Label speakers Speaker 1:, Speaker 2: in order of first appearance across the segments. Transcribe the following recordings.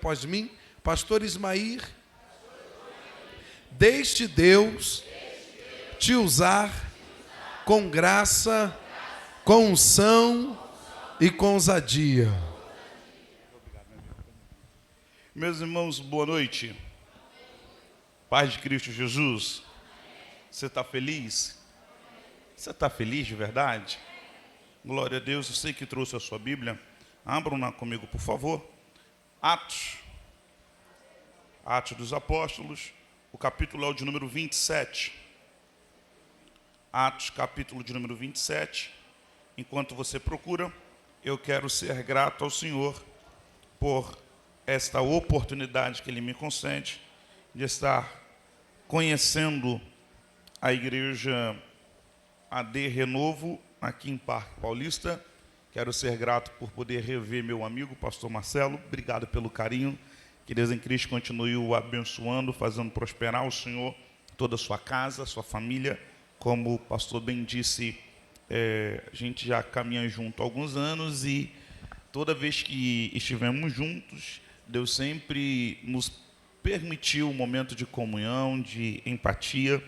Speaker 1: Após mim, pastor Ismair, deixe Deus te usar com graça, com unção e com ousadia.
Speaker 2: Meus irmãos, boa noite. Paz de Cristo Jesus. Você está feliz? Você está feliz de verdade? Glória a Deus. Eu sei que trouxe a sua Bíblia. Abram-na comigo, por favor. Atos dos Apóstolos, o capítulo é o de número 27. Atos, capítulo de número 27. Enquanto você procura, eu quero ser grato ao Senhor por esta oportunidade que Ele me concede de estar conhecendo a igreja AD Renovo aqui em Parque Paulista. Quero ser grato por poder rever meu amigo, pastor Marcelo. Obrigado pelo carinho. Que Deus em Cristo continue o abençoando, fazendo prosperar o Senhor, toda a sua casa, sua família. Como o pastor bem disse, a gente já caminha junto há alguns anos e toda vez que estivemos juntos, Deus sempre nos permitiu um momento de comunhão, de empatia,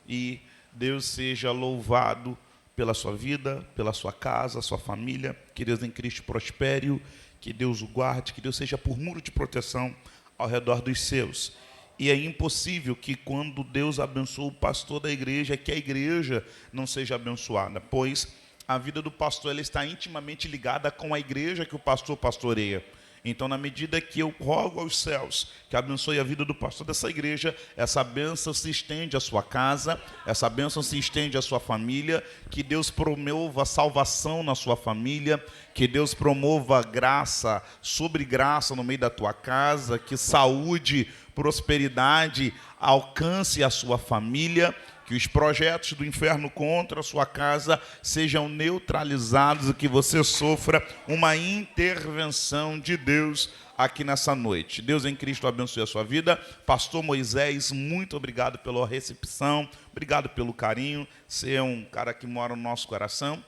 Speaker 2: e Deus seja louvado pela sua vida, pela sua casa, sua família. Que Deus em Cristo prospere, que Deus o guarde, que Deus seja por muro de proteção ao redor dos seus. E é impossível que quando Deus abençoa o pastor da igreja, que a igreja não seja abençoada, pois a vida do pastor ela está intimamente ligada com a igreja que o pastor pastoreia. Então, na medida que eu rogo aos céus que abençoe a vida do pastor dessa igreja, essa bênção se estende à sua casa, essa bênção se estende à sua família, que Deus promova salvação na sua família, que Deus promova graça sobre graça no meio da tua casa, que saúde, prosperidade alcance a sua família, que os projetos do inferno contra a sua casa sejam neutralizados e que você sofra uma intervenção de Deus aqui nessa noite. Deus em Cristo abençoe a sua vida. Pastor Moisés, muito obrigado pela recepção, obrigado pelo carinho. Você é um cara que mora no nosso coração.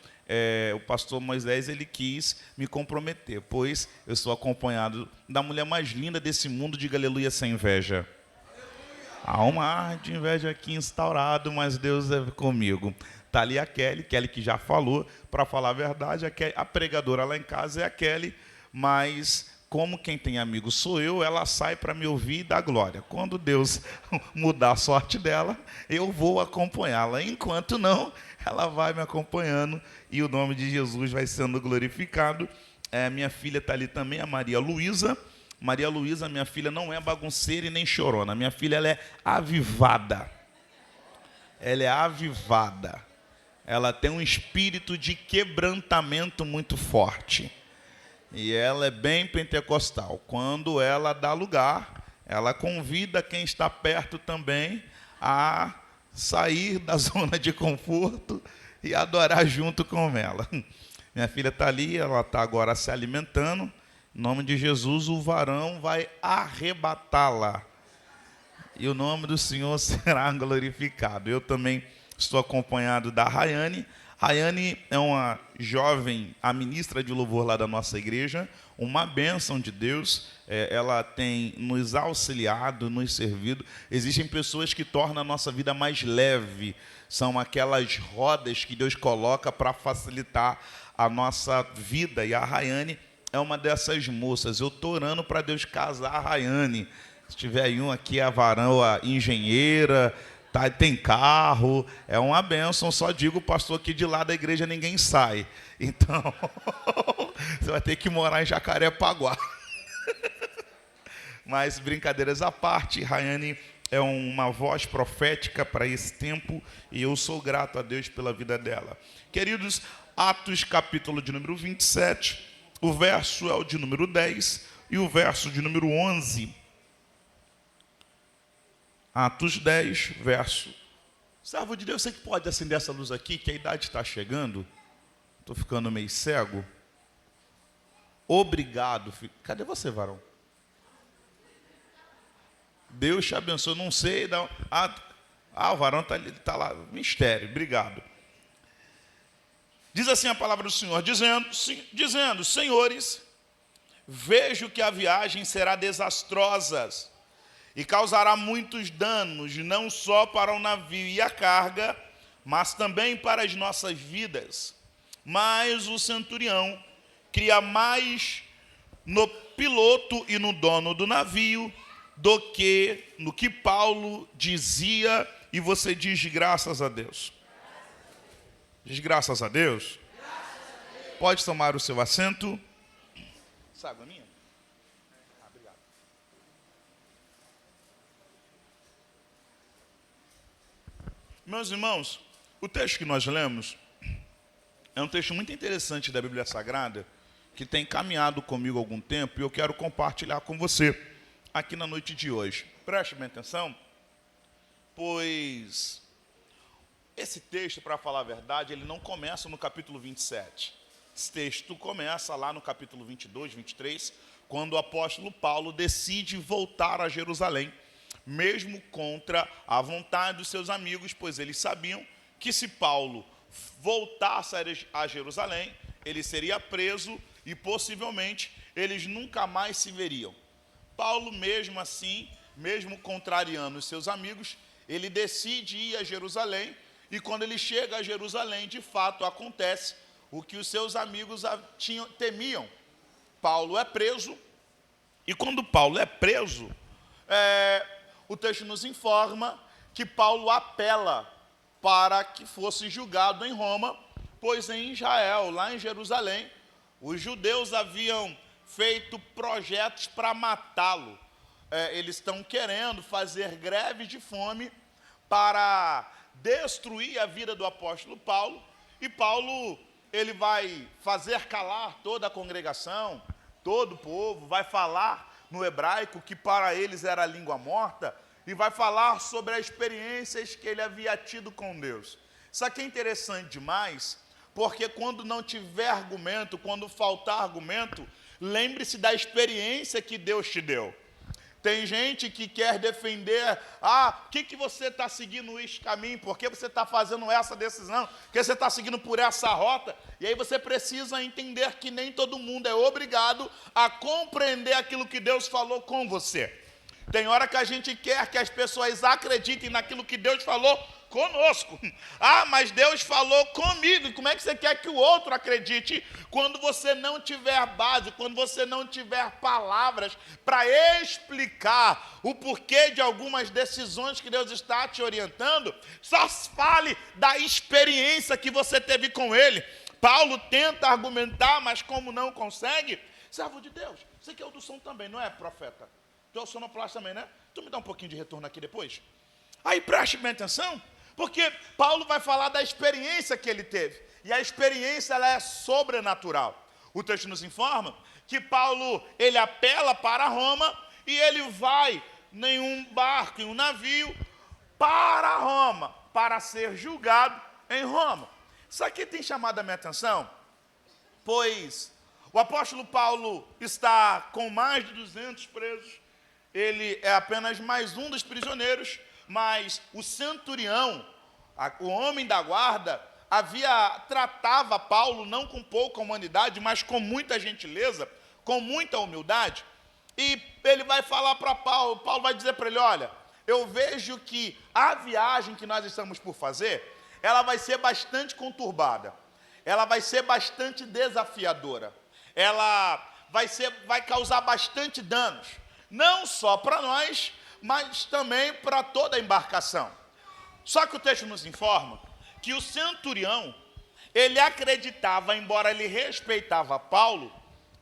Speaker 2: O pastor Moisés, ele quis me comprometer, pois eu sou acompanhado da mulher mais linda desse mundo, diga aleluia sem inveja. Há uma ar de inveja aqui instaurado, mas Deus é comigo. Está ali a Kelly que já falou, para falar a verdade, a pregadora lá em casa é a Kelly, mas como quem tem amigo sou eu, ela sai para me ouvir e dar glória. Quando Deus mudar a sorte dela, eu vou acompanhá-la. Enquanto não, ela vai me acompanhando e o nome de Jesus vai sendo glorificado. Minha filha está ali também, a Maria Luísa. Maria Luísa, minha filha, não é bagunceira e nem chorona. Minha filha, ela é avivada. Ela é avivada. Ela tem um espírito de quebrantamento muito forte. E ela é bem pentecostal. Quando ela dá lugar, ela convida quem está perto também a sair da zona de conforto e adorar junto com ela. Minha filha está ali, ela está agora se alimentando. Em nome de Jesus, o varão vai arrebatá-la. E o nome do Senhor será glorificado. Eu também estou acompanhado da Rayane. Rayane é uma jovem, a ministra de louvor lá da nossa igreja, uma bênção de Deus. Ela tem nos auxiliado, nos servido. Existem pessoas que tornam a nossa vida mais leve. São aquelas rodas que Deus coloca para facilitar a nossa vida. E a Rayane é uma dessas moças. Eu estou orando para Deus casar a Rayane. Se tiver aí um aqui, a varão, a engenheira, tá, tem carro, é uma bênção. Só digo, pastor, que de lá da igreja ninguém sai. Então, você vai ter que morar em Jacarepaguá. Mas, brincadeiras à parte, Rayane é uma voz profética para esse tempo e eu sou grato a Deus pela vida dela. Queridos, Atos, capítulo de número 27, o verso é o de número 10 e o verso de número 11. Atos 10, verso. Servo de Deus, você que pode acender essa luz aqui, que a idade está chegando. Estou ficando meio cego. Obrigado. Cadê você, varão? Deus te abençoe. Não sei. O varão está lá. Mistério. Obrigado. Diz assim a palavra do Senhor, dizendo, senhores, vejo que a viagem será desastrosa e causará muitos danos, não só para o navio e a carga, mas também para as nossas vidas. Mas o centurião cria mais no piloto e no dono do navio do que no que Paulo dizia, e você diz graças a Deus. Diz graças a Deus. Pode tomar o seu assento. Sabe a minha? Obrigado. Meus irmãos, o texto que nós lemos é um texto muito interessante da Bíblia Sagrada, que tem caminhado comigo há algum tempo, e eu quero compartilhar com você aqui na noite de hoje. Preste bem atenção, pois esse texto, para falar a verdade, ele não começa no capítulo 27. Esse texto começa lá no capítulo 22, 23, quando o apóstolo Paulo decide voltar a Jerusalém, mesmo contra a vontade dos seus amigos, pois eles sabiam que se Paulo voltasse a Jerusalém, ele seria preso e possivelmente eles nunca mais se veriam. Paulo, mesmo assim, mesmo contrariando os seus amigos, ele decide ir a Jerusalém, e quando ele chega a Jerusalém, de fato acontece o que os seus amigos temiam. Paulo é preso, e quando Paulo é preso, o texto nos informa que Paulo apela para que fosse julgado em Roma, pois em Israel, lá em Jerusalém, os judeus haviam feito projetos para matá-lo. Eles estão querendo fazer greve de fome para destruir a vida do apóstolo Paulo, e Paulo, ele vai fazer calar toda a congregação, todo o povo, vai falar no hebraico, que para eles era a língua morta, e vai falar sobre as experiências que ele havia tido com Deus. Isso aqui é interessante demais, porque quando não tiver argumento, quando faltar argumento, lembre-se da experiência que Deus te deu. Tem gente que quer defender, por que você está seguindo esse caminho? Por que você está fazendo essa decisão? Por que você está seguindo por essa rota? E aí você precisa entender que nem todo mundo é obrigado a compreender aquilo que Deus falou com você. Tem hora que a gente quer que as pessoas acreditem naquilo que Deus falou conosco. Mas Deus falou comigo. E como é que você quer que o outro acredite quando você não tiver base, quando você não tiver palavras para explicar o porquê de algumas decisões que Deus está te orientando? Só fale da experiência que você teve com Ele. Paulo tenta argumentar, mas como não consegue, servo de Deus, você que é o do som também, não é, profeta? Tu é o sonoplasta também, né? Tu me dá um pouquinho de retorno aqui depois? Aí preste bem atenção, porque Paulo vai falar da experiência que ele teve. E a experiência, ela é sobrenatural. O texto nos informa que Paulo, ele apela para Roma e ele vai em um barco, em um navio, para Roma, para ser julgado em Roma. Isso aqui tem chamado a minha atenção, pois o apóstolo Paulo está com mais de 200 presos. Ele é apenas mais um dos prisioneiros, mas o centurião, o homem da guarda, tratava Paulo não com pouca humanidade, mas com muita gentileza, com muita humildade. E ele vai falar para Paulo, Paulo vai dizer para ele, olha, eu vejo que a viagem que nós estamos por fazer, ela vai ser bastante conturbada, ela vai ser bastante desafiadora, ela vai causar bastante danos, não só para nós, mas também para toda a embarcação. Só que o texto nos informa que o centurião, ele acreditava, embora ele respeitava Paulo,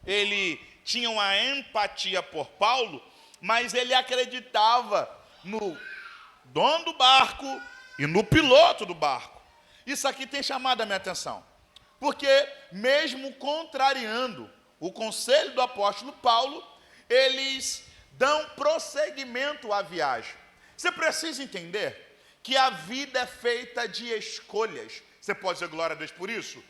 Speaker 2: ele tinha uma empatia por Paulo, mas ele acreditava no dono do barco e no piloto do barco. Isso aqui tem chamado a minha atenção, porque mesmo contrariando o conselho do apóstolo Paulo, eles dão prosseguimento à viagem. Você precisa entender que a vida é feita de escolhas. Você pode dizer glória a Deus por isso?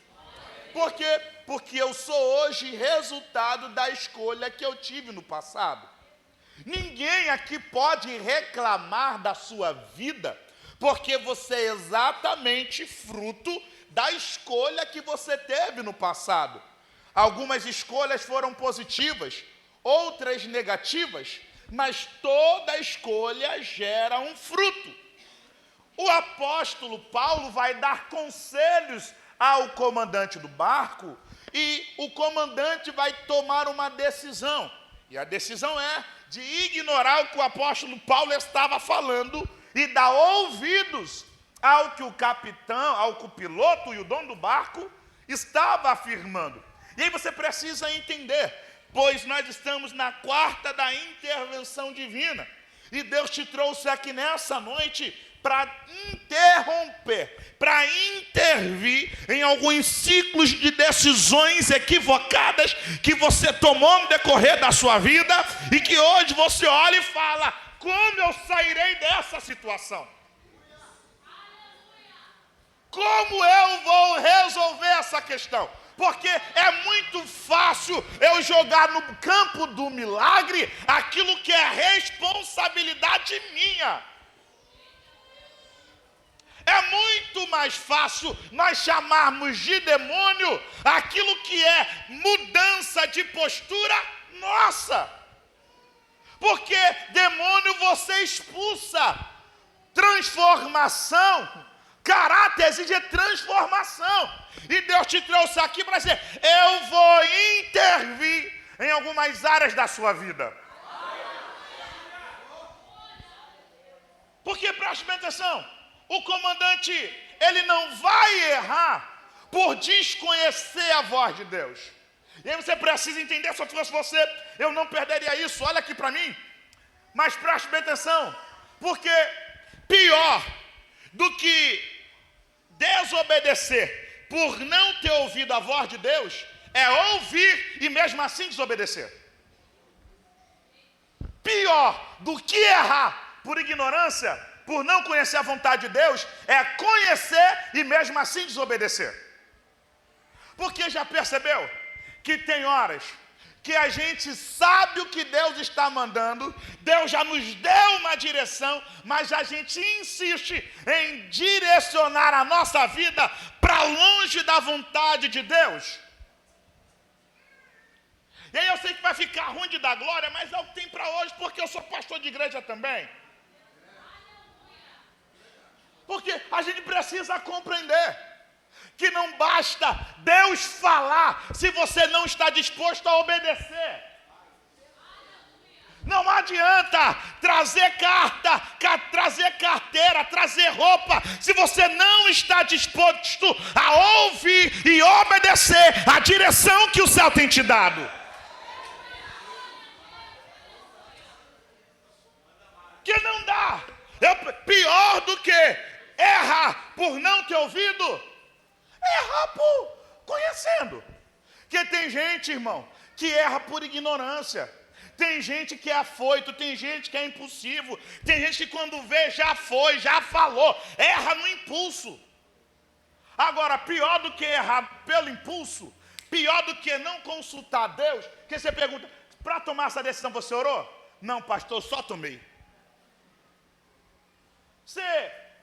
Speaker 2: Por quê? Porque eu sou hoje resultado da escolha que eu tive no passado. Ninguém aqui pode reclamar da sua vida, porque você é exatamente fruto da escolha que você teve no passado. Algumas escolhas foram positivas, outras negativas, mas toda escolha gera um fruto. O apóstolo Paulo vai dar conselhos ao comandante do barco e o comandante vai tomar uma decisão. E a decisão é de ignorar o que o apóstolo Paulo estava falando e dar ouvidos ao que o capitão, ao que o piloto e o dono do barco estava afirmando. E aí você precisa entender, pois nós estamos na quarta da intervenção divina. E Deus te trouxe aqui nessa noite para interromper, para intervir em alguns ciclos de decisões equivocadas que você tomou no decorrer da sua vida e que hoje você olha e fala: como eu sairei dessa situação? Como eu vou resolver essa questão? Porque é muito fácil eu jogar no campo do milagre aquilo que é responsabilidade minha. É muito mais fácil nós chamarmos de demônio aquilo que é mudança de postura nossa. Porque demônio você expulsa, transformação, caráter exige transformação. E Deus te trouxe aqui para dizer: eu vou intervir em algumas áreas da sua vida. Porque, preste bem atenção, o comandante, ele não vai errar por desconhecer a voz de Deus. E aí você precisa entender, se eu fosse você, eu não perderia isso. Olha aqui para mim. Mas preste bem atenção, porque pior do que desobedecer por não ter ouvido a voz de Deus é ouvir e mesmo assim desobedecer. Pior do que errar por ignorância, por não conhecer a vontade de Deus, é conhecer e mesmo assim desobedecer. Porque já percebeu que tem horas que a gente sabe o que Deus está mandando, Deus já nos deu uma direção, mas a gente insiste em direcionar a nossa vida para longe da vontade de Deus. E aí eu sei que vai ficar ruim de dar glória, mas é o que tem para hoje, porque eu sou pastor de igreja também. Porque a gente precisa compreender que não basta Deus falar se você não está disposto a obedecer. Não adianta trazer carta, trazer carteira, trazer roupa, se você não está disposto a ouvir e obedecer a direção que o céu tem te dado. Que não dá. Pior do que errar por não ter ouvido, errar por conhecendo. Porque tem gente, irmão, que erra por ignorância. Tem gente que é afoito, tem gente que é impulsivo. Tem gente que quando vê já foi, já falou. Erra no impulso. Agora, pior do que errar pelo impulso, pior do que não consultar Deus, que você pergunta: para tomar essa decisão você orou? Não, pastor, eu só tomei.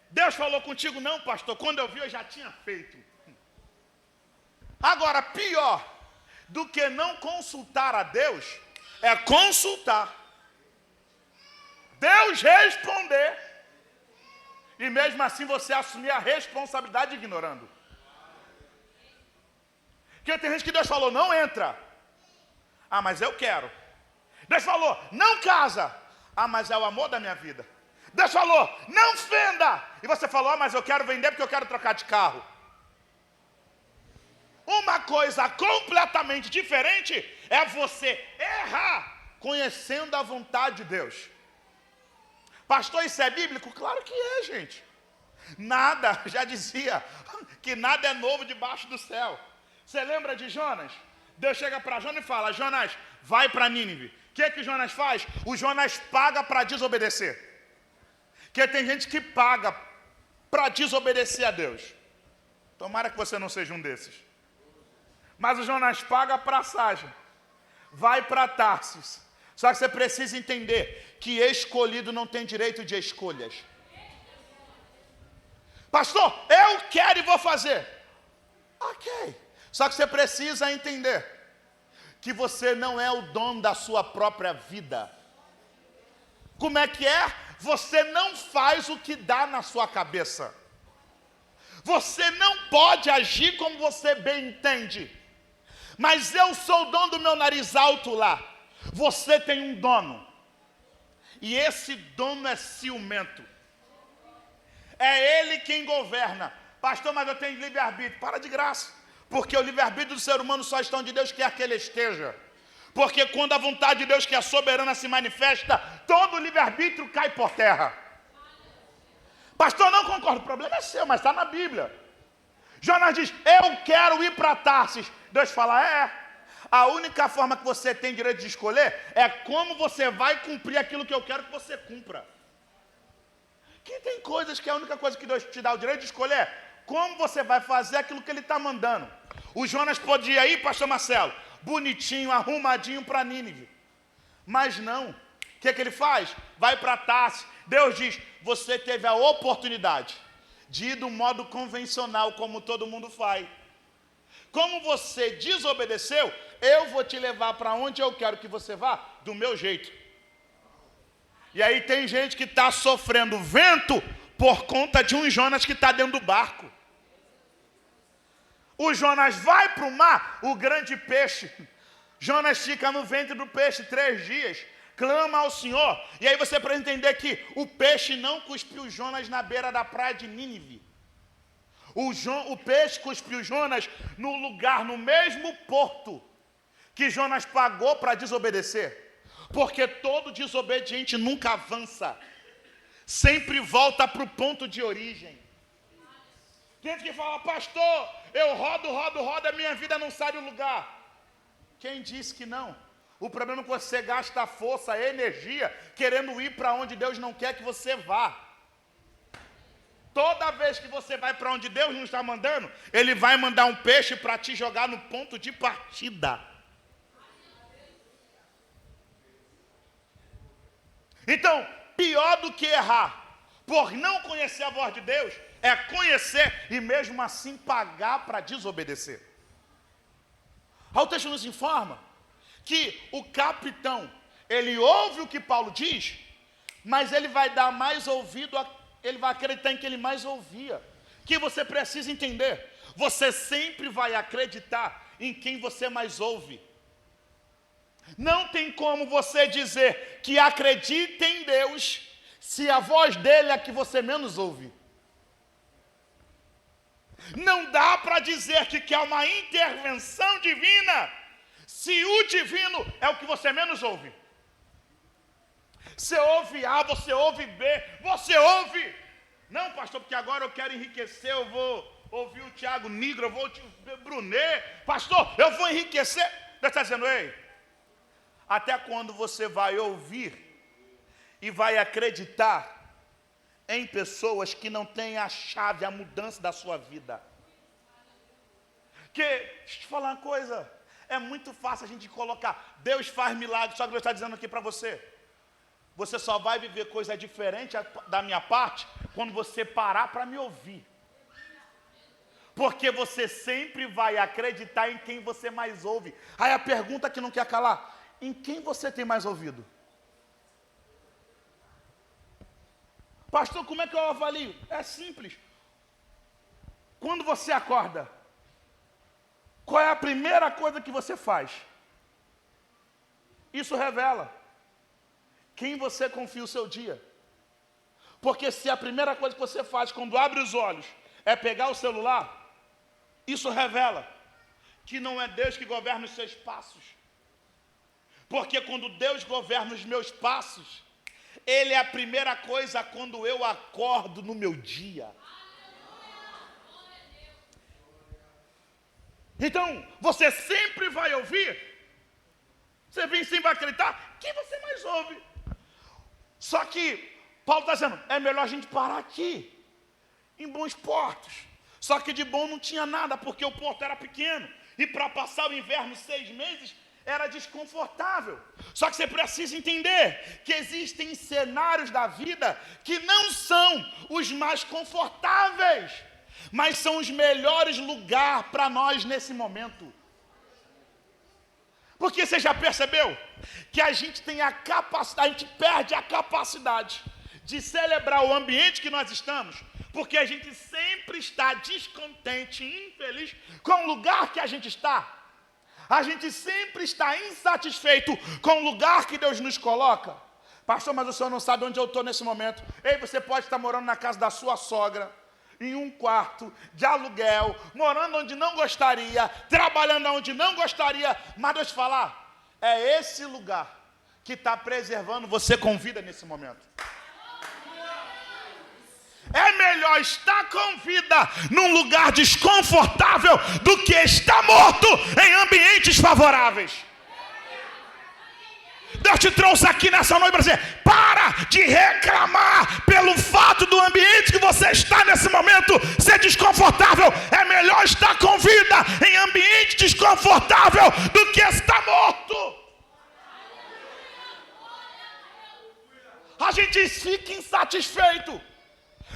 Speaker 2: Deus falou contigo? Não, pastor, quando eu vi eu já tinha feito. Agora, pior do que não consultar a Deus é consultar, Deus responder e mesmo assim você assumir a responsabilidade ignorando. Porque tem gente que Deus falou: não entra. Ah, mas eu quero. Deus falou: não casa. Ah, mas é o amor da minha vida. Deus falou: não venda. E você falou: ah, mas eu quero vender porque eu quero trocar de carro. Uma coisa completamente diferente é você errar conhecendo a vontade de Deus. Pastor, isso é bíblico? Claro que é, gente. Nada, já dizia, que nada é novo debaixo do céu. Você lembra de Jonas? Deus chega para Jonas e fala: Jonas, vai para Nínive. O que Jonas faz? O Jonas paga para desobedecer. Porque tem gente que paga para desobedecer a Deus. Tomara que você não seja um desses. Mas o Jonas paga a passagem, vai para Tarsis. Só que você precisa entender que escolhido não tem direito de escolhas. Pastor, eu quero e vou fazer. Ok. Só que você precisa entender
Speaker 3: que você não é o dono da sua própria vida. Como é que é? Você não faz o que dá na sua cabeça. Você não pode agir como você bem entende. Mas eu sou o dono do meu nariz alto lá. Você tem um dono. E esse dono é ciumento. É ele quem governa. Pastor, mas eu tenho livre-arbítrio. Para de graça. Porque o livre-arbítrio do ser humano só está onde Deus quer que ele esteja. Porque quando a vontade de Deus, que é soberana, se manifesta, todo o livre-arbítrio cai por terra. Pastor, não concordo. O problema é seu, mas está na Bíblia. Jonas diz, eu quero ir para Tarsis. Deus fala, a única forma que você tem direito de escolher é como você vai cumprir aquilo que eu quero que você cumpra. Que tem coisas que a única coisa que Deus te dá o direito de escolher é como você vai fazer aquilo que ele está mandando. O Jonas podia ir, pastor Marcelo, bonitinho, arrumadinho para Nínive. Mas não. O que ele faz? Vai para Tarsis. Deus diz, você teve a oportunidade de ir do modo convencional, como todo mundo faz. Como você desobedeceu, eu vou te levar para onde eu quero que você vá, do meu jeito. E aí tem gente que está sofrendo vento por conta de um Jonas que está dentro do barco. O Jonas vai para o mar, o grande peixe. Jonas fica no ventre do peixe 3 dias, clama ao Senhor. E aí você precisa entender que o peixe não cuspiu Jonas na beira da praia de Nínive. O peixe cuspiu Jonas no lugar, no mesmo porto que Jonas pagou para desobedecer. Porque todo desobediente nunca avança. Sempre volta para o ponto de origem. Tem gente que fala, pastor, eu rodo, a minha vida não sai do lugar. Quem disse que não? O problema é que você gasta força, energia, querendo ir para onde Deus não quer que você vá. Toda vez que você vai para onde Deus não está mandando, Ele vai mandar um peixe para te jogar no ponto de partida. Então, pior do que errar por não conhecer a voz de Deus, é conhecer e mesmo assim pagar para desobedecer. O texto nos informa que o capitão, ele ouve o que Paulo diz, mas ele vai dar mais ouvido, ele vai acreditar em que ele mais ouvia. Que você precisa entender, você sempre vai acreditar em quem você mais ouve. Não tem como você dizer que acredita em Deus se a voz dele é a que você menos ouve. Não dá para dizer que quer uma intervenção divina se o divino é o que você menos ouve. Você ouve A, você ouve B, você ouve. Não, pastor, porque agora eu quero enriquecer, eu vou ouvir o Tiago Nigro, eu vou ouvir o Brunet. Pastor, eu vou enriquecer. Deus está dizendo, ei, até quando você vai ouvir e vai acreditar em pessoas que não têm a chave, a mudança da sua vida? Porque, deixa eu te falar uma coisa, é muito fácil a gente colocar, Deus faz milagre, só que Deus está dizendo aqui para você, você só vai viver coisa diferente da minha parte quando você parar para me ouvir. Porque você sempre vai acreditar em quem você mais ouve. Aí a pergunta que não quer calar, em quem você tem mais ouvido? Pastor, como é que eu avalio? É simples. Quando você acorda, qual é a primeira coisa que você faz? Isso revela quem você confia o seu dia. Porque se a primeira coisa que você faz quando abre os olhos é pegar o celular, isso revela que não é Deus que governa os seus passos. Porque quando Deus governa os meus passos, Ele é a primeira coisa quando eu acordo no meu dia. Então, você sempre vai ouvir, você vem sempre vai acreditar, quem você mais ouve? Só que, Paulo está dizendo, é melhor a gente parar aqui, em bons portos. Só que de bom não tinha nada, porque o porto era pequeno, e para passar o inverno 6 meses, era desconfortável. Só que você precisa entender que existem cenários da vida que não são os mais confortáveis, mas são os melhores lugares para nós nesse momento. Porque você já percebeu que a gente tem a capacidade, a gente perde a capacidade de celebrar o ambiente que nós estamos, porque a gente sempre está descontente, infeliz com o lugar que a gente está. A gente sempre está insatisfeito com o lugar que Deus nos coloca. Pastor, mas o senhor não sabe onde eu estou nesse momento. Ei, você pode estar morando na casa da sua sogra, em um quarto de aluguel, morando onde não gostaria, trabalhando onde não gostaria, mas deixa eu te falar, é esse lugar que está preservando você com vida nesse momento. É melhor estar com vida num lugar desconfortável do que estar morto em ambientes favoráveis. Deus te trouxe aqui nessa noite para dizer: para de reclamar pelo fato do ambiente que você está nesse momento ser desconfortável. É melhor estar com vida em ambiente desconfortável do que estar morto. A gente fica insatisfeito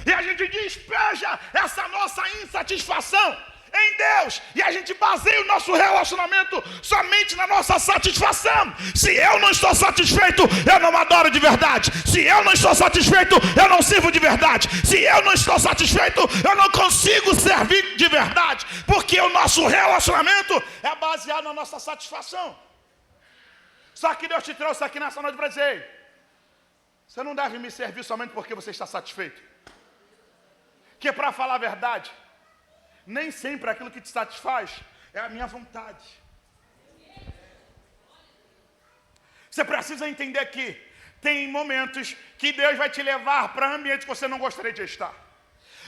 Speaker 3: e a gente despeja essa nossa insatisfação em Deus, e a gente baseia o nosso relacionamento somente na nossa satisfação. Se eu não estou satisfeito, eu não adoro de verdade. Se eu não estou satisfeito, eu não sirvo de verdade. Se eu não estou satisfeito, eu não consigo servir de verdade, porque o nosso relacionamento é baseado na nossa satisfação. Só que Deus te trouxe aqui nessa noite para dizer: você não deve me servir somente porque você está satisfeito. Que, para falar a verdade, nem sempre aquilo que te satisfaz é a minha vontade. Você precisa entender que tem momentos que Deus vai te levar para ambientes que você não gostaria de estar,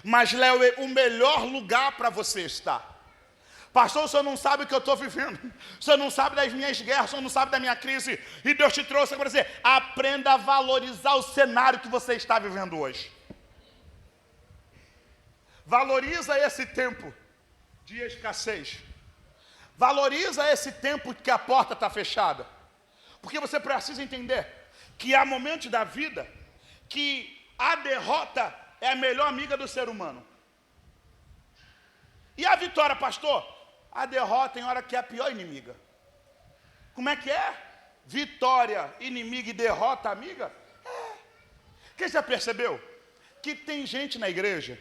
Speaker 3: mas leva o melhor lugar para você estar. Pastor, o senhor não sabe o que eu estou vivendo, o senhor não sabe das minhas guerras, o senhor não sabe da minha crise, e Deus te trouxe para dizer: aprenda a valorizar o cenário que você está vivendo hoje. Valoriza esse tempo de escassez. Valoriza esse tempo que a porta está fechada. Porque você precisa entender que há momentos da vida que a derrota é a melhor amiga do ser humano. E a vitória, pastor? A derrota tem hora que é a pior inimiga. Como é que é? Vitória, inimiga, e derrota, amiga? Quem já percebeu que tem gente na igreja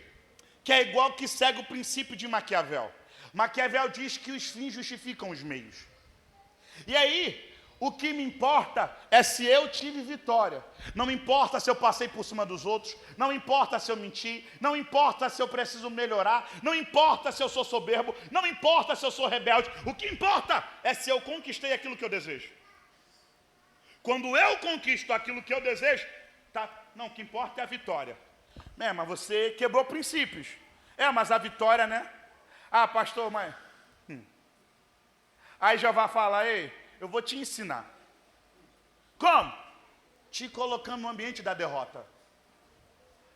Speaker 3: que é igual que segue o princípio de Maquiavel? Maquiavel diz que os fins justificam os meios. E aí, o que me importa é se eu tive vitória. Não importa se eu passei por cima dos outros, não importa se eu menti, não importa se eu preciso melhorar, não importa se eu sou soberbo, não importa se eu sou rebelde. O que importa é se eu conquistei aquilo que eu desejo. Quando eu conquisto aquilo que eu desejo, tá, não, o que importa é a vitória. Mas você quebrou princípios. Mas a vitória, né? Ah, pastor, mas... Aí já vai falar: ei, eu vou te ensinar. Como? Te colocando no ambiente da derrota.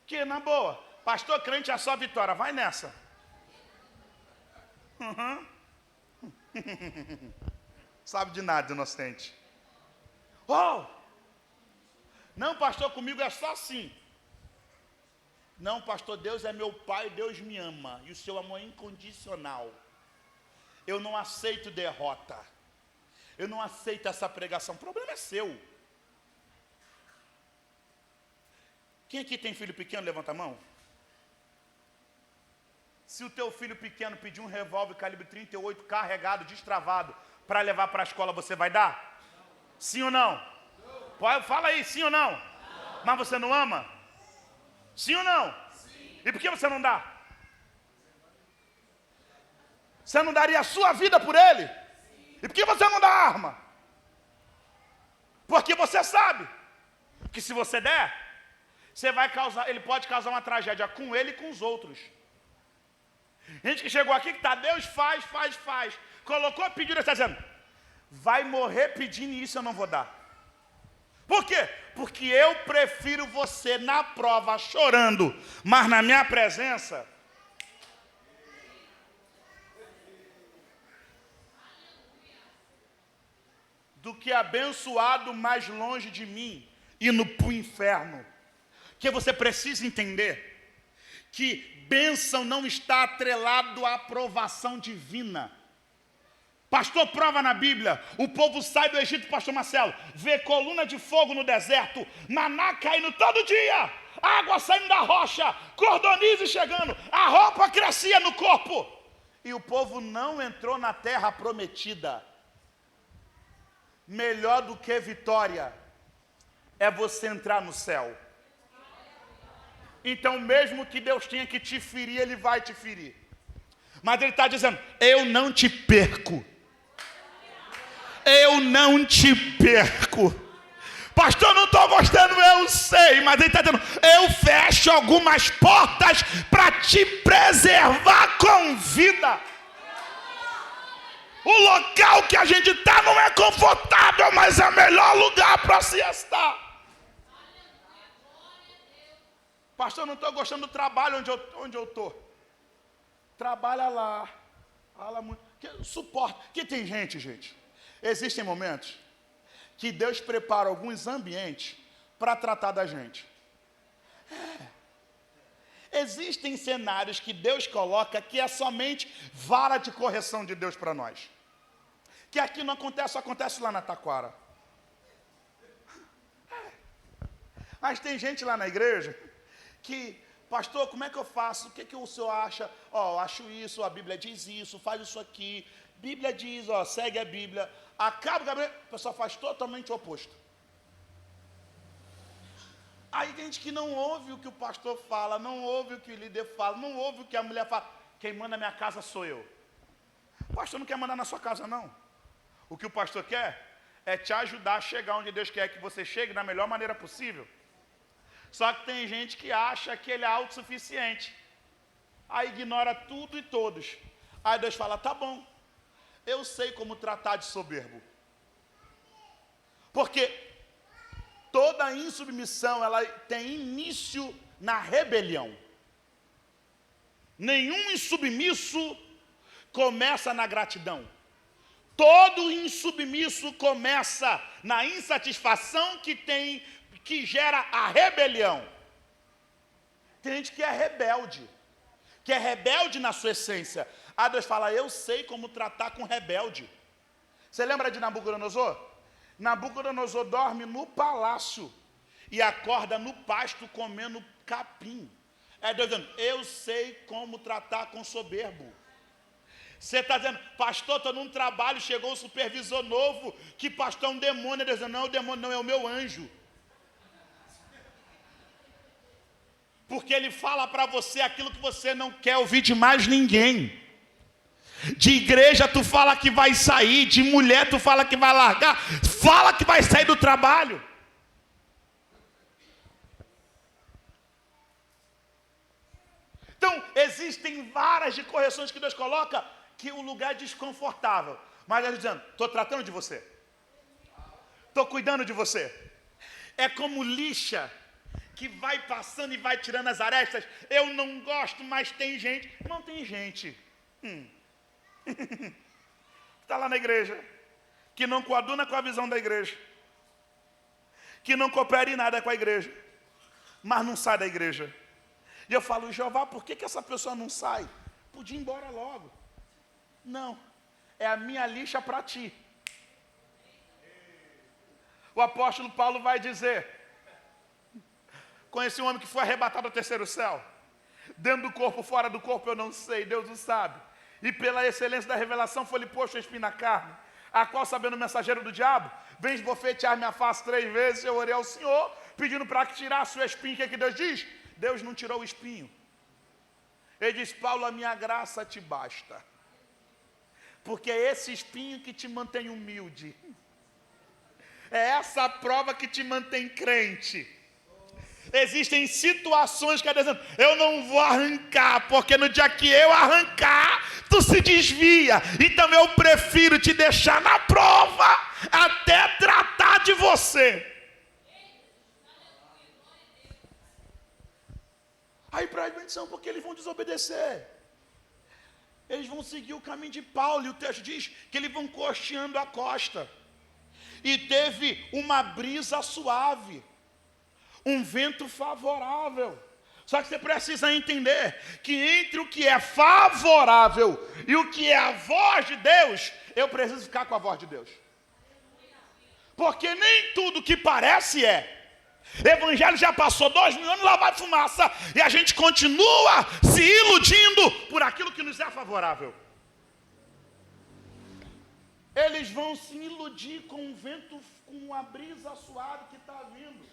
Speaker 3: Que, na boa, pastor, crente é só vitória, vai nessa. Sabe de nada, inocente. Não, pastor, comigo é só assim. Não, pastor, Deus é meu pai, Deus me ama, e o seu amor é incondicional. Eu não aceito derrota. Eu não aceito essa pregação. O problema é seu. Quem aqui tem filho pequeno, levanta a mão. Se o teu filho pequeno pedir um revólver calibre 38 carregado, destravado, para levar para a escola, você vai dar? Sim ou não? Fala aí, sim ou não? Mas você não ama? Sim ou não? Sim. E por que você não dá? Você não daria a sua vida por ele? Sim. E por que você não dá arma? Porque você sabe que se você der, ele pode causar uma tragédia com ele e com os outros. Gente que chegou aqui que está: Deus faz. Colocou pedido, está dizendo: vai morrer pedindo e isso eu não vou dar. Por quê? Porque eu prefiro você na prova chorando, mas na minha presença. Do que abençoado mais longe de mim, indo para o inferno. Que você precisa entender que bênção não está atrelado à aprovação divina. Pastor, prova na Bíblia. O povo sai do Egito, pastor Marcelo, vê coluna de fogo no deserto, maná caindo todo dia, água saindo da rocha, cordonize chegando, a roupa crescia no corpo. E o povo não entrou na terra prometida. Melhor do que vitória é você entrar no céu. Então, mesmo que Deus tenha que te ferir, Ele vai te ferir. Mas Ele está dizendo, eu não te perco. Eu não te perco. Pastor, não estou gostando, eu sei. Mas Ele está dizendo, eu fecho algumas portas para te preservar com vida. O local que a gente está não é confortável, mas é o melhor lugar para se estar. Pastor, não estou gostando do trabalho onde eu estou. Trabalha lá. Fala muito. Suporta. Que tem gente. Existem momentos que Deus prepara alguns ambientes para tratar da gente. Existem cenários que Deus coloca que é somente vara de correção de Deus para nós. Que aqui não acontece, só acontece lá na Taquara. Mas tem gente lá na igreja que, pastor, como é que eu faço? O que o senhor acha? Eu acho isso, a Bíblia diz isso, faz isso aqui. Bíblia diz, segue a Bíblia. Acaba a Bíblia, o pessoal faz totalmente o oposto. Aí tem gente que não ouve o que o pastor fala, não ouve o que o líder fala, não ouve o que a mulher fala. Quem manda na minha casa sou eu. O pastor não quer mandar na sua casa, não. O que o pastor quer é te ajudar a chegar onde Deus quer que você chegue da melhor maneira possível. Só que tem gente que acha que ele é autossuficiente. Aí ignora tudo e todos. Aí Deus fala, tá bom, eu sei como tratar de soberbo. Porque toda insubmissão, ela tem início na rebelião. Nenhum insubmisso começa na gratidão. Todo insubmisso começa na insatisfação que gera a rebelião. Tem gente que é rebelde na sua essência. Aí Deus fala, eu sei como tratar com rebelde. Você lembra de Nabucodonosor? Nabucodonosor dorme no palácio e acorda no pasto comendo capim. É Deus dizendo, eu sei como tratar com soberbo. Você está dizendo, pastor, estou num trabalho, chegou um supervisor novo, que pastor é um demônio. Ele dizendo, não, o demônio não, é o meu anjo. Porque ele fala para você aquilo que você não quer ouvir de mais ninguém. De igreja tu fala que vai sair, de mulher tu fala que vai largar, fala que vai sair do trabalho. Então, existem várias de correções que Deus coloca, que o lugar é desconfortável. Mas ele dizendo, estou tratando de você. Estou cuidando de você. É como lixa que vai passando e vai tirando as arestas. Eu não gosto, mas tem gente. Não tem gente. Está lá na igreja, que não coaduna com a visão da igreja, que não coopera em nada com a igreja, mas não sai da igreja. E eu falo, Jeová, por que essa pessoa não sai? Podia ir embora logo. Não, é a minha lixa para ti. O apóstolo Paulo vai dizer, conheci um homem que foi arrebatado ao terceiro céu. Dentro do corpo, fora do corpo, eu não sei, Deus o sabe. E pela excelência da revelação foi-lhe posto o espinho na carne, a qual, sabendo o mensageiro do diabo, vem esbofetear minha face 3 vezes. Eu orei ao Senhor, pedindo para que tirasse o espinho. O que é que Deus diz? Deus não tirou o espinho. Ele diz, Paulo, a minha graça te basta. Porque é esse espinho que te mantém humilde. É essa prova que te mantém crente. Existem situações que dizendo, eu não vou arrancar, porque no dia que eu arrancar, tu se desvia. Então eu prefiro te deixar na prova, até tratar de você. Aí para a bendição, porque eles vão desobedecer. Eles vão seguir o caminho de Paulo, e o texto diz que eles vão costeando a costa. E teve uma brisa suave, um vento favorável. Só que você precisa entender que entre o que é favorável e o que é a voz de Deus, eu preciso ficar com a voz de Deus. Porque nem tudo que parece é. Evangelho já passou 2000 anos, lá vai fumaça. E a gente continua se iludindo por aquilo que nos é favorável. Eles vão se iludir com o vento, com a brisa suave que está vindo.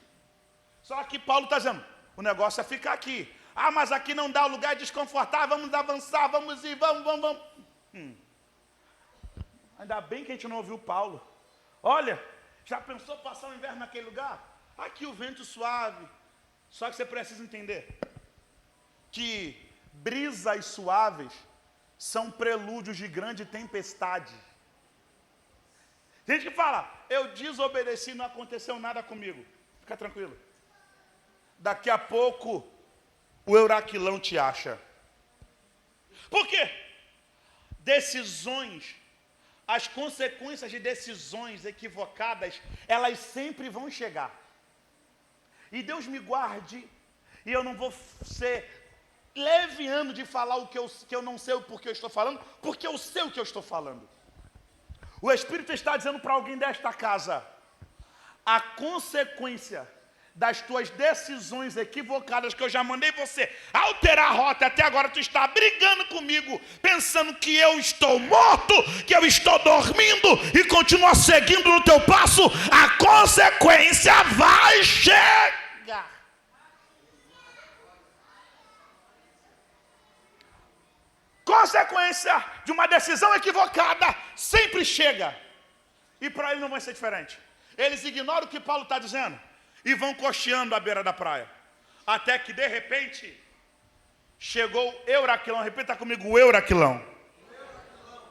Speaker 3: Só que Paulo está dizendo, o negócio é ficar aqui. Ah, mas aqui não dá, o lugar é desconfortável, vamos avançar, vamos ir, vamos. Ainda bem que a gente não ouviu Paulo. Olha, já pensou passar o inverno naquele lugar? Aqui o vento suave. Só que você precisa entender que brisas suaves são prelúdios de grande tempestade. Gente que fala, eu desobedeci, não aconteceu nada comigo. Fica tranquilo. Daqui a pouco o Euraquilão te acha. Por quê? Decisões, as consequências de decisões equivocadas, elas sempre vão chegar. E Deus me guarde, e eu não vou ser leviano de falar o que eu não sei o porquê eu estou falando, porque eu sei o que eu estou falando. O Espírito está dizendo para alguém desta casa, a consequência das tuas decisões equivocadas, que eu já mandei você alterar a rota, até agora tu está brigando comigo, pensando que eu estou morto, que eu estou dormindo, e continua seguindo no teu passo, a consequência vai chegar. Consequência de uma decisão equivocada sempre chega. E para ele não vai ser diferente. Eles ignoram o que Paulo está dizendo e vão cocheando à beira da praia. Até que de repente chegou Euraquilão. Repita comigo, Euraquilão.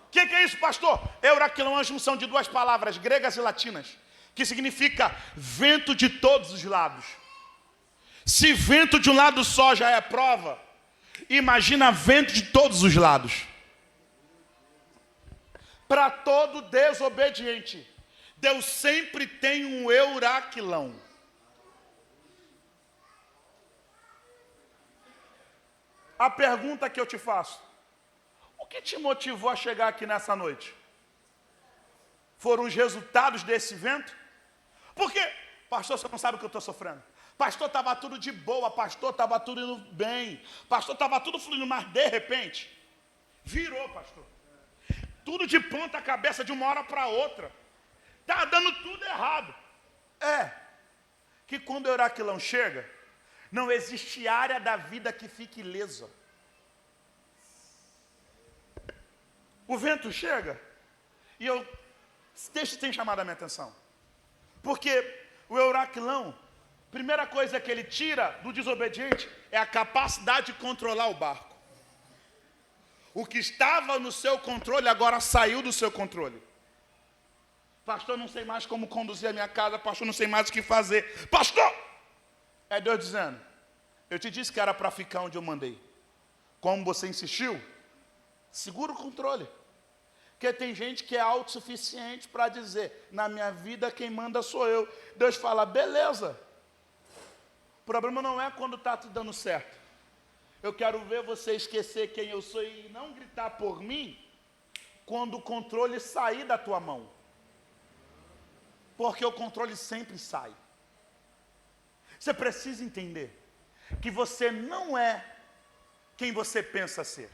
Speaker 3: O que é isso, pastor? Euraquilão é uma junção de duas palavras gregas e latinas, que significa vento de todos os lados. Se vento de um lado só já é prova, imagina vento de todos os lados. Para todo desobediente, Deus sempre tem um Euraquilão. A pergunta que eu te faço, o que te motivou a chegar aqui nessa noite? Foram os resultados desse vento? Porque, pastor, você não sabe o que eu estou sofrendo. Pastor, estava tudo de boa, pastor, estava tudo indo bem, pastor, estava tudo fluindo, mas de repente, virou, pastor. Tudo de ponta cabeça de uma hora para outra. Está dando tudo errado. É que quando o Euraquilão chega, não existe área da vida que fique ilesa. O vento chega e esse texto tem chamado a minha atenção. Porque o Euraquilão, primeira coisa que ele tira do desobediente é a capacidade de controlar o barco. O que estava no seu controle agora saiu do seu controle. Pastor, não sei mais como conduzir a minha casa. Pastor, não sei mais o que fazer. Pastor! É Deus dizendo, eu te disse que era para ficar onde eu mandei. Como você insistiu, segura o controle. Porque tem gente que é autossuficiente para dizer, na minha vida quem manda sou eu. Deus fala, beleza. O problema não é quando está tudo dando certo. Eu quero ver você esquecer quem eu sou e não gritar por mim quando o controle sair da tua mão. Porque o controle sempre sai. Você precisa entender que você não é quem você pensa ser.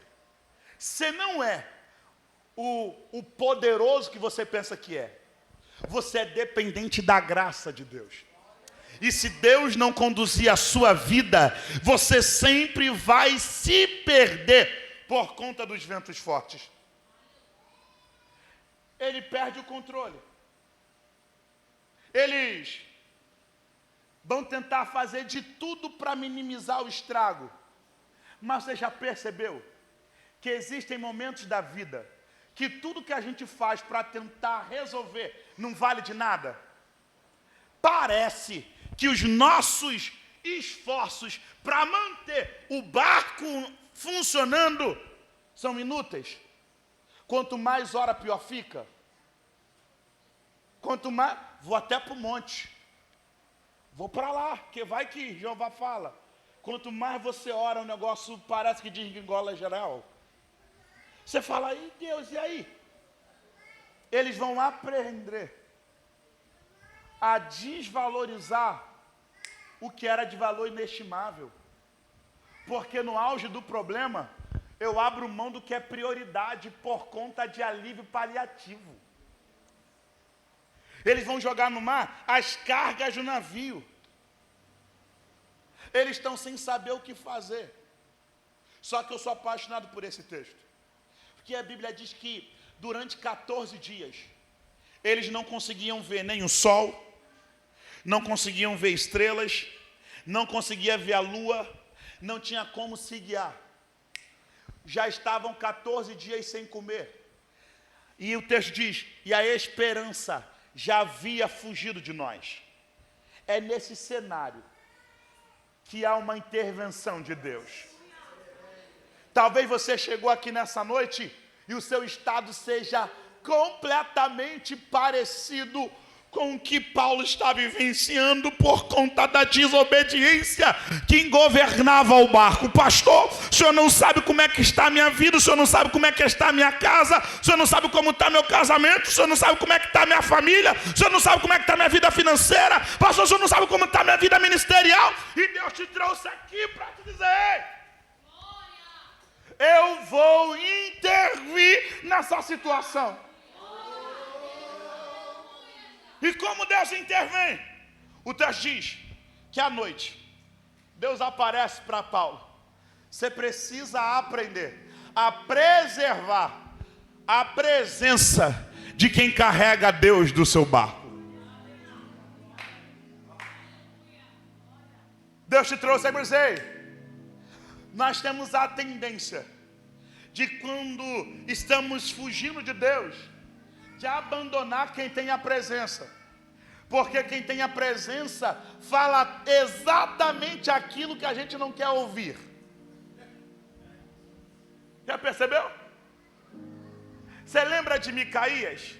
Speaker 3: Você não é o poderoso que você pensa que é. Você é dependente da graça de Deus. E se Deus não conduzir a sua vida, você sempre vai se perder por conta dos ventos fortes. Ele perde o controle. Eles vão tentar fazer de tudo para minimizar o estrago. Mas você já percebeu que existem momentos da vida que tudo que a gente faz para tentar resolver não vale de nada? Parece que os nossos esforços para manter o barco funcionando são inúteis. Quanto mais hora, pior fica. Quanto mais... Vou até para o monte. Vou para lá, que vai que Jeová fala. Quanto mais você ora, o negócio parece que desgringola geral. Você fala, aí Deus, e aí? eles vão aprender a desvalorizar o que era de valor inestimável. Porque no auge do problema, eu abro mão do que é prioridade por conta de alívio paliativo. Eles vão jogar no mar as cargas do navio. Eles estão sem saber o que fazer. Só que eu sou apaixonado por esse texto. Porque a Bíblia diz que durante 14 dias, eles não conseguiam ver nem o sol, não conseguiam ver estrelas, não conseguiam ver a lua, não tinha como se guiar. Já estavam 14 dias sem comer. E o texto diz, e a esperança já havia fugido de nós. É nesse cenário que há uma intervenção de Deus. Talvez você chegou aqui nessa noite e o seu estado seja completamente parecido com o que Paulo está vivenciando por conta da desobediência que governava o barco. Pastor, o senhor não sabe como é que está a minha vida, o senhor não sabe como é que está a minha casa, o senhor não sabe como está meu casamento, o senhor não sabe como é que está a minha família, o senhor não sabe como é que está a minha vida financeira, pastor, o senhor não sabe como está a minha vida ministerial, e Deus te trouxe aqui para te dizer, eu vou intervir nessa situação. E como Deus intervém? O texto diz que à noite, Deus aparece para Paulo. Você precisa aprender a preservar a presença de quem carrega Deus do seu barco. Deus te trouxe aí para dizer, nós temos a tendência de quando estamos fugindo de Deus, de abandonar quem tem a presença. Porque quem tem a presença fala exatamente aquilo que a gente não quer ouvir. Já percebeu? Você lembra de Micaías?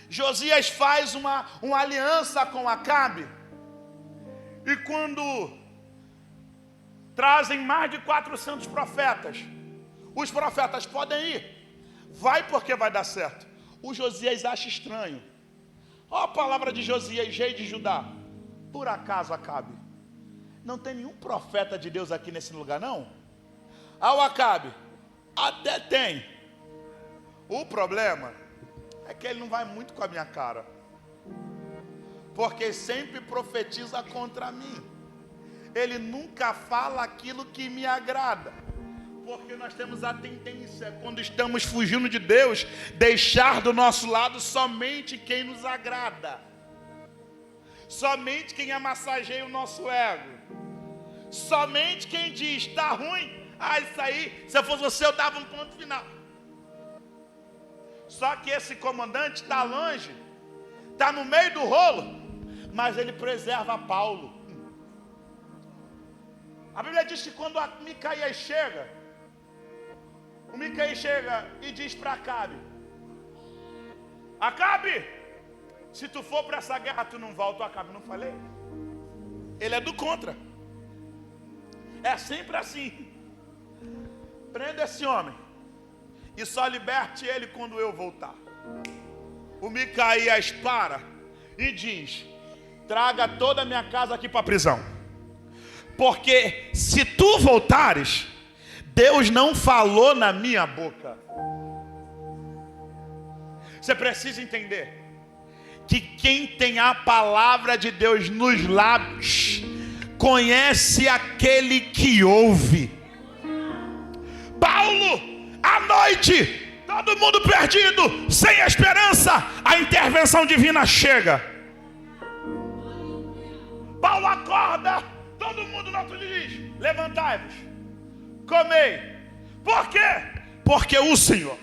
Speaker 3: Josias faz uma aliança com Acabe. E quando trazem mais de 400 profetas, os profetas podem ir. Vai porque vai dar certo. O Josias acha estranho. Olha a palavra de Josias, rei de Judá. Por acaso, Acabe, não tem nenhum profeta de Deus aqui nesse lugar, não? Ao Acabe, até tem. O problema é que ele não vai muito com a minha cara. Porque sempre profetiza contra mim. Ele nunca fala aquilo que me agrada. Porque nós temos a tendência, quando estamos fugindo de Deus, deixar do nosso lado somente quem nos agrada. Somente quem amassageia o nosso ego. Somente quem diz, está ruim, isso aí, se eu fosse você eu dava um ponto final. Só que esse comandante está longe, está no meio do rolo, mas ele preserva Paulo. A Bíblia diz que quando a Micaías chega, o Micaías chega e diz para Acabe, Acabe, se tu for para essa guerra tu não volta. O Acabe, não falei? Ele é do contra. É sempre assim. Prenda esse homem e só liberte ele quando eu voltar. O Micaías para e diz, traga toda a minha casa aqui para a prisão. Porque se tu voltares, Deus não falou na minha boca. Você precisa entender que quem tem a palavra de Deus nos lábios conhece aquele que ouve. Paulo, à noite, todo mundo perdido, sem esperança, a intervenção divina chega. Paulo acorda, todo mundo no outro dia diz, levantai-vos, comei. Por quê? Porque o Senhor,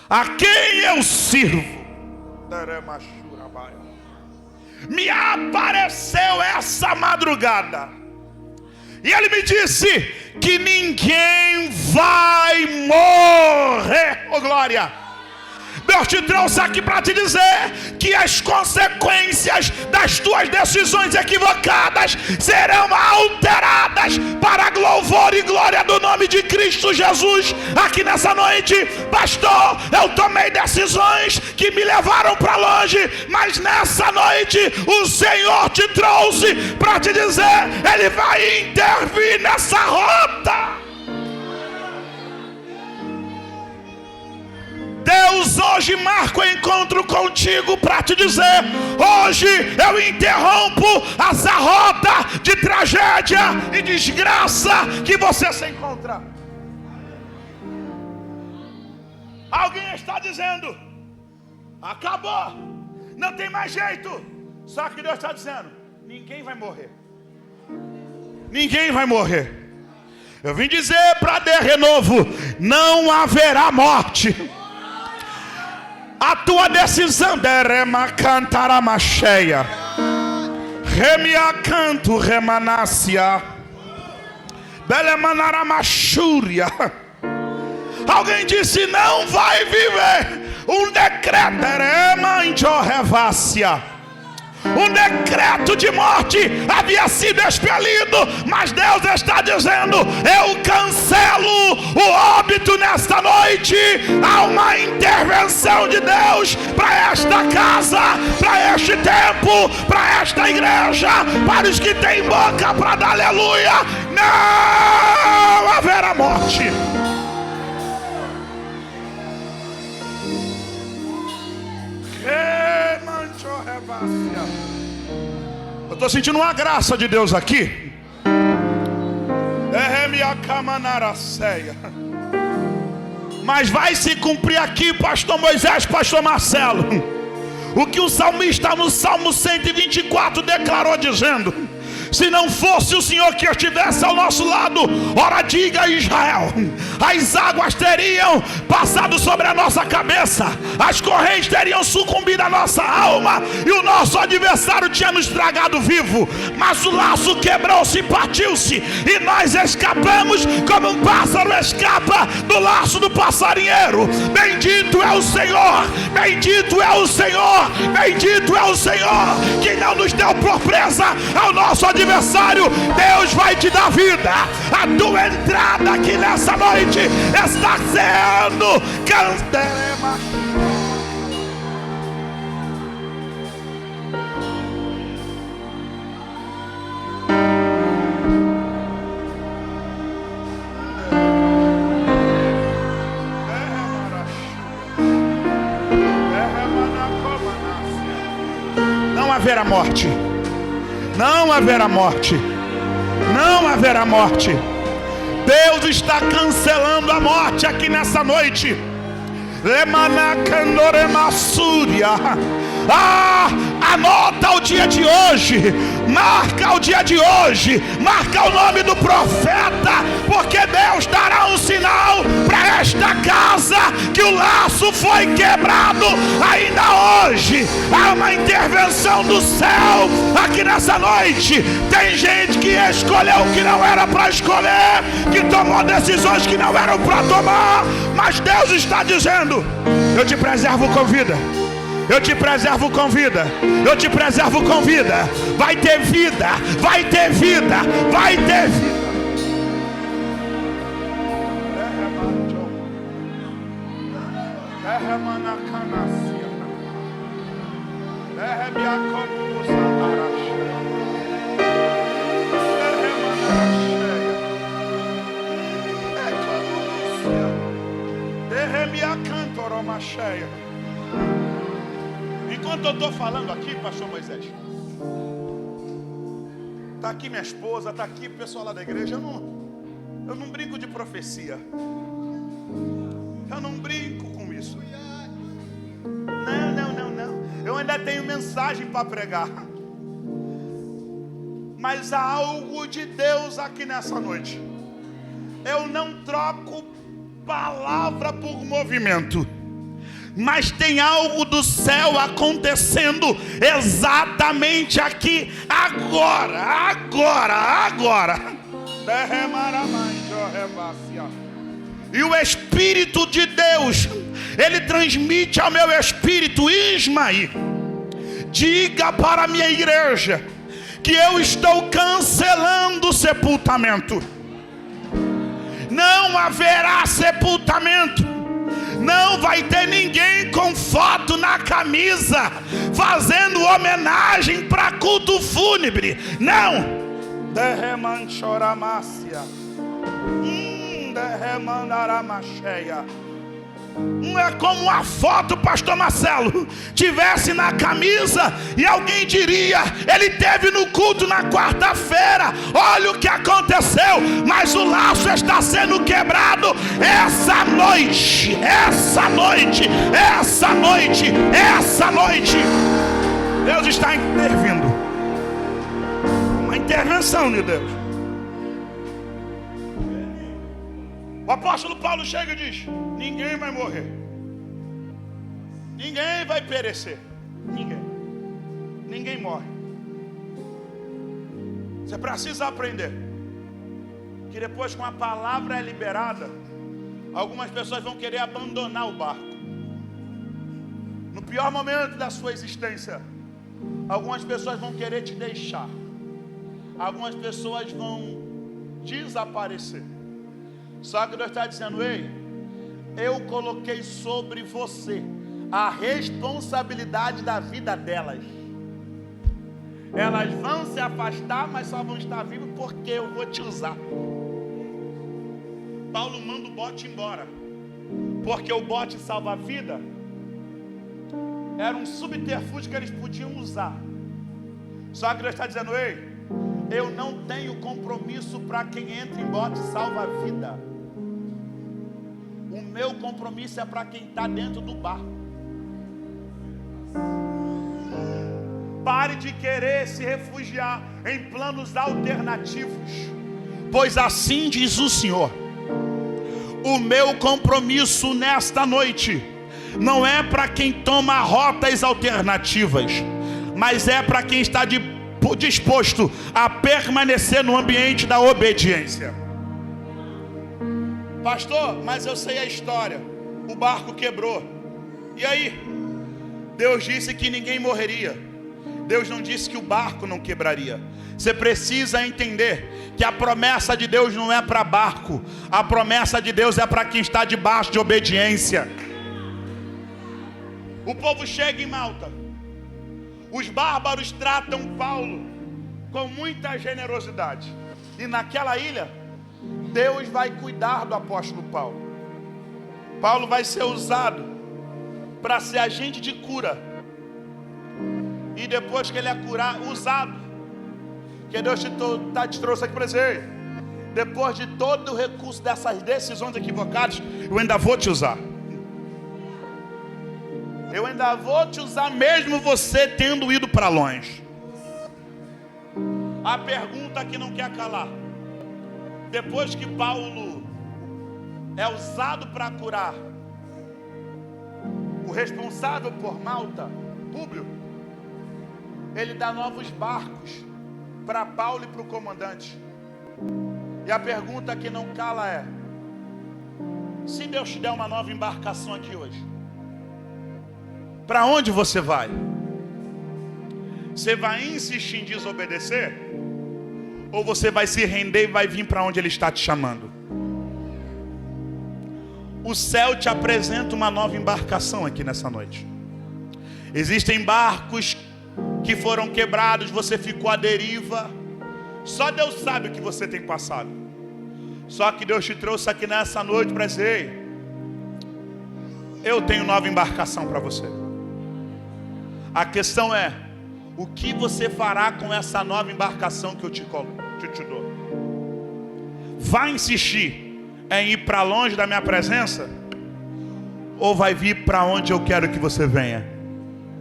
Speaker 3: a quem eu sirvo, me apareceu essa madrugada e ele me disse que ninguém vai morrer, oh glória,
Speaker 2: Deus te trouxe aqui para te dizer que as consequências das tuas decisões equivocadas serão alteradas para louvor e glória do nome de Cristo Jesus. Aqui nessa noite, pastor, eu tomei decisões que me levaram para longe, mas nessa noite o Senhor te trouxe para te dizer, Ele vai intervir nessa rota. Deus hoje marca o encontro contigo para te dizer, hoje eu interrompo essa rota de tragédia e desgraça que você se encontra. Alguém está dizendo, acabou, não tem mais jeito. Só que Deus está dizendo, ninguém vai morrer. Ninguém vai morrer. Eu vim dizer para De Renovo, não haverá morte. A tua decisão, derema cantaramacheia, remia canto remanácia, belemanaramaxúria. Alguém disse, não vai viver um decreto, derema indiorevácia. Um decreto de morte havia sido expelido, mas Deus está dizendo, eu cancelo o óbito nesta noite. Há uma intervenção de Deus para esta casa, para este tempo, para esta igreja, para os que têm boca para dar aleluia. Não haverá morte. Eu estou sentindo uma graça de Deus aqui. Mas vai se cumprir aqui, pastor Moisés, pastor Marcelo, o que o salmista no Salmo 124 declarou dizendo, se não fosse o Senhor que estivesse ao nosso lado, ora diga Israel, as águas teriam passado sobre a nossa cabeça, as correntes teriam sucumbido à nossa alma, e o nosso adversário tinha nos tragado vivo, mas o laço quebrou-se e partiu-se, e nós escapamos como um pássaro escapa do laço do passarinheiro. Bendito é o Senhor, bendito é o Senhor, bendito é o Senhor, que não nos deu por presa ao nosso adversário. Deus vai te dar vida. A tua entrada aqui nessa noite está sendo cantarema. Não haverá morte. Não haverá morte. Não haverá morte. Deus está cancelando a morte aqui nessa noite. Anota o dia de hoje. Marca o dia de hoje. Marca o nome do profeta, porque Deus dará um sinal para esta casa que o laço foi quebrado ainda hoje. Há uma intervenção do céu aqui nessa noite. Tem gente que escolheu o que não era para escolher, que tomou decisões que não eram para tomar, mas Deus está dizendo, eu te preservo com vida. Eu te preservo com vida. Eu te preservo com vida. Vai ter vida. Vai ter vida. Vai ter vida. Enquanto eu estou falando aqui, pastor Moisés, está aqui minha esposa, está aqui o pessoal lá da igreja. Eu não brinco de profecia. Eu não brinco com isso. Não. Eu ainda tenho mensagem para pregar. Mas há algo de Deus aqui nessa noite. Eu não troco palavra por movimento. Mas tem algo do céu acontecendo exatamente aqui, agora.
Speaker 3: E o Espírito de Deus, ele transmite ao meu espírito: Ismaí, diga para a minha igreja que eu estou cancelando o sepultamento. Não haverá sepultamento. Não vai ter ninguém com foto na camisa fazendo homenagem para culto fúnebre. Não. Derreman choramácia. Derremandaramacheia. Não é como a foto, pastor Marcelo, tivesse na camisa e alguém diria: ele teve no culto na quarta-feira, olha o que aconteceu. Mas o laço está sendo quebrado essa noite. Essa noite. Essa noite. Essa noite. Deus está intervindo. Uma intervenção de Deus. O apóstolo Paulo chega e diz: ninguém vai morrer, ninguém vai perecer, ninguém morre. Você precisa aprender que depois, com a palavra é liberada, algumas pessoas vão querer abandonar o barco. No pior momento da sua existência, algumas pessoas vão querer te deixar, algumas pessoas vão desaparecer. Só que Deus está dizendo: ei, eu coloquei sobre você a responsabilidade da vida delas. Elas vão se afastar, mas só vão estar vivas porque eu vou te usar. Paulo manda o bote embora, porque o bote salva a vida era um subterfúgio que eles podiam usar. Só que Deus está dizendo: ei, eu não tenho compromisso para quem entra em bote e salva a vida. O meu compromisso é para quem está dentro do barco. Pare de querer se refugiar em planos alternativos, pois assim diz o Senhor: o meu compromisso nesta noite não é para quem toma rotas alternativas, mas é para quem está disposto a permanecer no ambiente da obediência. Pastor, mas eu sei a história. O barco quebrou. E aí? Deus disse que ninguém morreria. Deus não disse que o barco não quebraria. Você precisa entender que a promessa de Deus não é para barco. A promessa de Deus é para quem está debaixo de obediência. O povo chega em Malta. Os bárbaros tratam Paulo com muita generosidade. E naquela ilha, Deus vai cuidar do apóstolo Paulo. Paulo vai ser usado para ser agente de cura. E depois que ele é usado, que Deus te trouxe aqui para dizer: depois de todo o recurso dessas decisões equivocadas, eu ainda vou te usar. Eu ainda vou te usar mesmo você tendo ido para longe. A pergunta que não quer calar: depois que Paulo é usado para curar, o responsável por Malta, Públio, ele dá novos barcos para Paulo e para o comandante. E a pergunta que não cala é: se Deus te der uma nova embarcação aqui hoje, para onde você vai? Você vai insistir em desobedecer? Ou você vai se render e vai vir para onde Ele está te chamando? O céu te apresenta uma nova embarcação aqui nessa noite. Existem barcos que foram quebrados, você ficou à deriva. Só Deus sabe o que você tem passado. Só que Deus te trouxe aqui nessa noite para dizer: eu tenho nova embarcação para você. A questão é: o que você fará com essa nova embarcação que eu te dou? Vai insistir em ir para longe da minha presença? Ou vai vir para onde eu quero que você venha?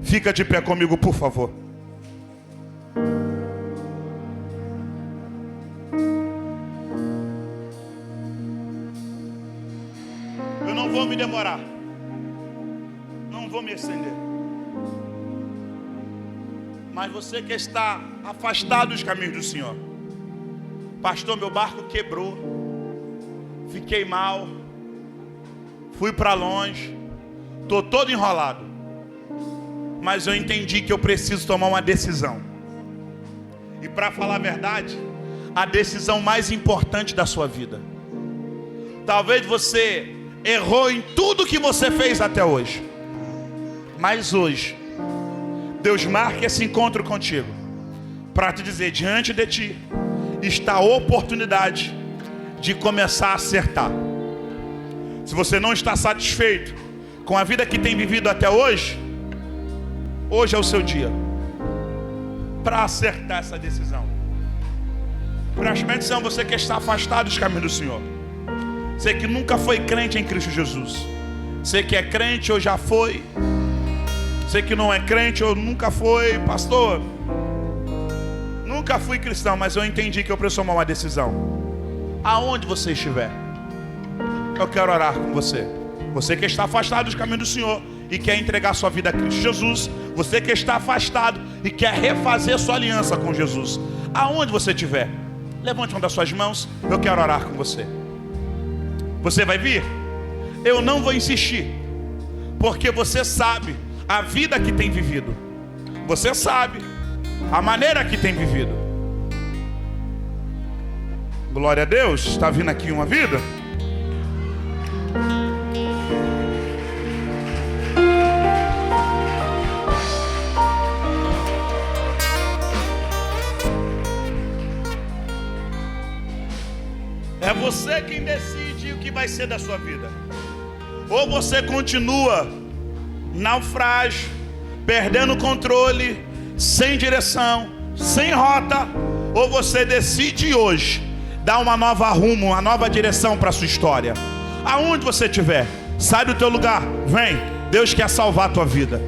Speaker 3: Fica de pé comigo, por favor. Eu não vou me demorar. Não vou me estender. Mas você que está afastado dos caminhos do Senhor: pastor, meu barco quebrou, fiquei mal,
Speaker 2: fui para longe, estou todo enrolado. Mas eu entendi que eu preciso tomar uma decisão. E para falar a verdade, a decisão mais importante da sua vida. Talvez você errou em tudo que você fez até hoje. Mas hoje, Deus marca esse encontro contigo para te dizer, diante de ti está a oportunidade de começar a acertar. Se você não está satisfeito com a vida que tem vivido até hoje, hoje é o seu dia para acertar essa decisão. Preste atenção, você que está afastado dos caminhos do Senhor, você que nunca foi crente em Cristo Jesus, você que é crente ou já foi, você que não é crente ou nunca foi, pastor, nunca fui cristão, mas eu entendi que eu preciso tomar uma decisão. Aonde você estiver, eu quero orar com você. Você que está afastado dos caminhos do Senhor e quer entregar sua vida a Cristo Jesus, você que está afastado e quer refazer sua aliança com Jesus, aonde você estiver, levante uma das suas mãos, eu quero orar com você. Você vai vir? Eu não vou insistir, porque você sabe a vida que tem vivido, você sabe a maneira que tem vivido. Glória a Deus, está vindo aqui uma vida. É você quem decide o que vai ser da sua vida. Ou você continua naufrágio, perdendo o controle, sem direção, sem rota, ou você decide hoje dar uma nova rumo, uma nova direção para a sua história. Aonde você estiver, sai do teu lugar, vem. Deus quer salvar a tua vida,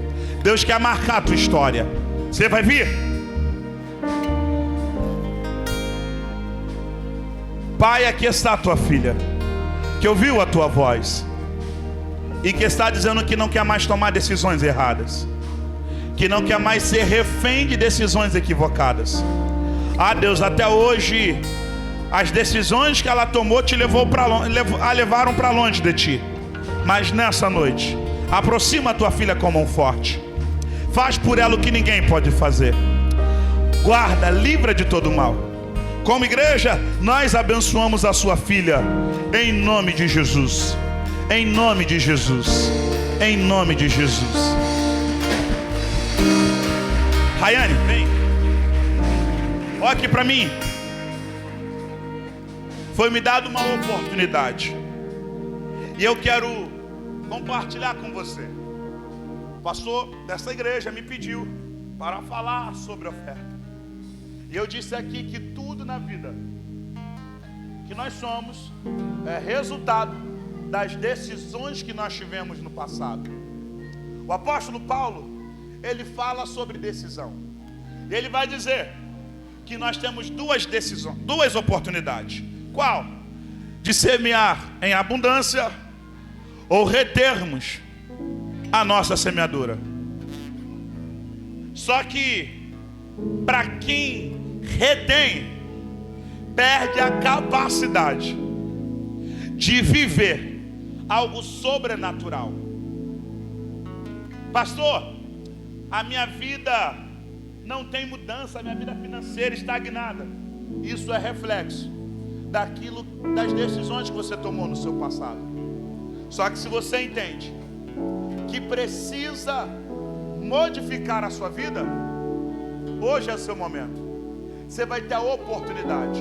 Speaker 2: Deus quer marcar a tua história. Você vai vir? Pai, aqui está a tua filha, que ouviu a tua voz e que está dizendo que não quer mais tomar decisões erradas, que não quer mais ser refém de decisões equivocadas. Ah, Deus, até hoje as decisões que ela tomou te levaram para longe de ti. Mas nessa noite, aproxima a tua filha com a mão forte, faz por ela o que ninguém pode fazer, guarda, livra de todo mal. Como igreja, nós abençoamos a sua filha, em nome de Jesus, em nome de Jesus, em nome de Jesus. Rayane, vem. Olha aqui para mim. Foi me dada uma oportunidade, e eu quero compartilhar com você. O pastor dessa igreja me pediu para falar sobre oferta. E eu disse aqui que tudo na vida que nós somos é resultado das decisões que nós tivemos no passado. O apóstolo Paulo, ele fala sobre decisão. Ele vai dizer que nós temos duas decisões, duas oportunidades. Qual? De semear em abundância ou retermos a nossa semeadura. Só que para quem retém, perde a capacidade de viver algo sobrenatural. Pastor, a minha vida não tem mudança, a minha vida financeira estagnada. Isso é reflexo das decisões que você tomou no seu passado. Só que se você entende que precisa modificar a sua vida, hoje é o seu momento. Você vai ter a oportunidade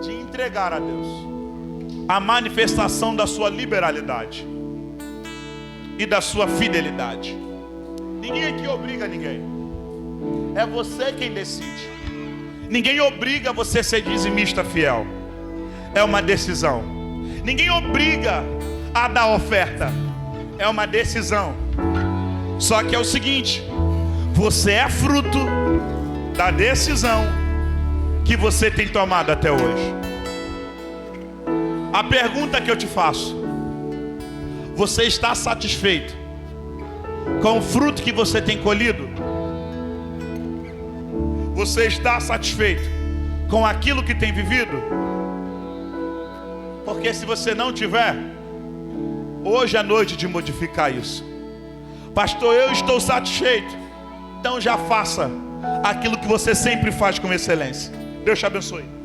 Speaker 2: de entregar a Deus a manifestação da sua liberalidade e da sua fidelidade. Ninguém aqui obriga ninguém. É você quem decide. Ninguém obriga você a ser dizimista fiel. É uma decisão. Ninguém obriga a dar oferta. É uma decisão. Só que é o seguinte: você é fruto da decisão que você tem tomado até hoje. A pergunta que eu te faço: você está satisfeito com o fruto que você tem colhido? Você está satisfeito com aquilo que tem vivido? Porque se você não tiver,
Speaker 3: Hoje é noite de modificar isso. Pastor, eu estou satisfeito. Então já faça aquilo que você sempre faz com excelência. Deus te abençoe.